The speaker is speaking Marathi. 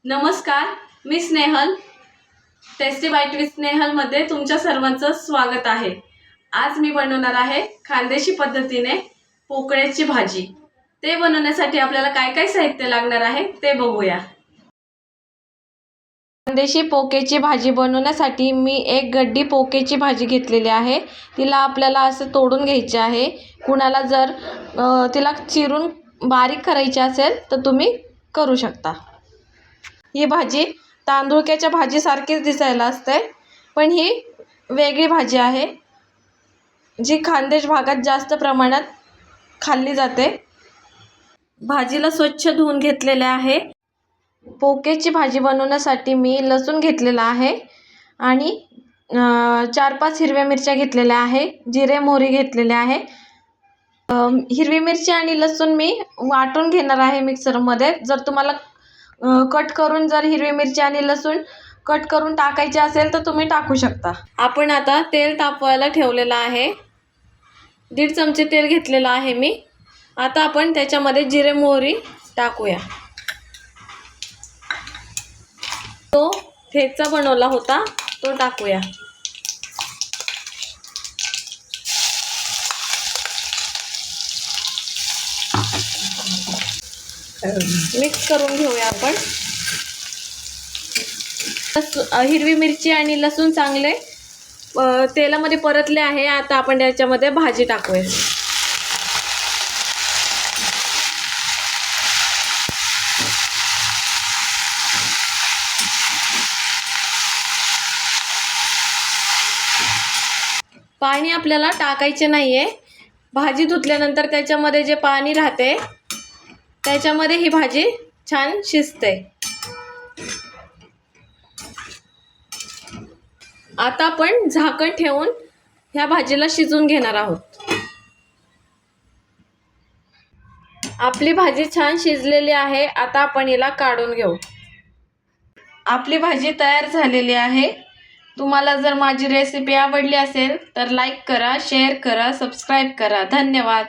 नमस्कार, मी स्नेहल. टेस्टी बाईट विथ स्नेहलमध्ये तुमच्या सर्वांचं स्वागत आहे. आज मी बनवणार आहे खानदेशी पद्धतीने पोकळ्याची भाजी. ते बनवण्यासाठी आपल्याला काय काय साहित्य लागणार आहे ते बघूया. खानदेशी पोकळ्याची भाजी बनवण्यासाठी मी एक गड्डी पोकळ्याची भाजी घेतलेली आहे. तिला आपल्याला असं तोडून घ्यायचे आहे. कुणाला जर तिला चिरून बारीक करायची असेल तर तुम्ही करू शकता. ही भाजी तांदुळक्याच्या भाजीसारखीच दिसायला असते, पण ही वेगळी भाजी आहे जी खानदेश भागात जास्त प्रमाणात खाल्ली जाते. भाजीला स्वच्छ धुवून घेतलेले आहे. पोकळ्याची भाजी बनवण्यासाठी मी लसूण घेतलेला आहे आणि 4-5 हिरव्या मिरच्या घेतलेल्या आहे. जिरे मोहरी घेतलेले आहे. हिरवी मिरची आणि लसूण मी वाटून घेणार आहे मिक्सरमध्ये. जर तुम्हाला कट करून जर हिरवी मिरची आणि लसूण कट करून टाकायचे असेल तर तुम्ही टाकू शकता. आपण आता तेल तापवायला ठेवलेलं आहे. 1.5 चमचे तेल घेतलेलं आहे मी. आता आपण त्याच्यामध्ये जिरे मोहरी टाकूया. तो ठेचा बनवला होता तो टाकूया. मिक्स करून घेऊया आपण. हिरवी मिरची आणि लसूण चांगले तेलामध्ये परतले आहे. आता आपण त्याच्यामध्ये भाजी टाकूया. पाणी आपल्याला टाकायचे नाहीये. भाजी धुतल्यानंतर त्याच्यामध्ये जे पाणी राहते त्याच्यामध्ये ही भाजी छान शिजते. आता आपण झाकण ठेवून ह्या भाजीला शिजवून घेणार आहोत. आपली भाजी छान शिजलेली आहे. आता आपण हिला काढून घेऊ. आपली भाजी तयार झालेली आहे. तुम्हाला जर माझी रेसिपी आवडली असेल तर लाईक करा, शेअर करा, सबस्क्राईब करा. धन्यवाद.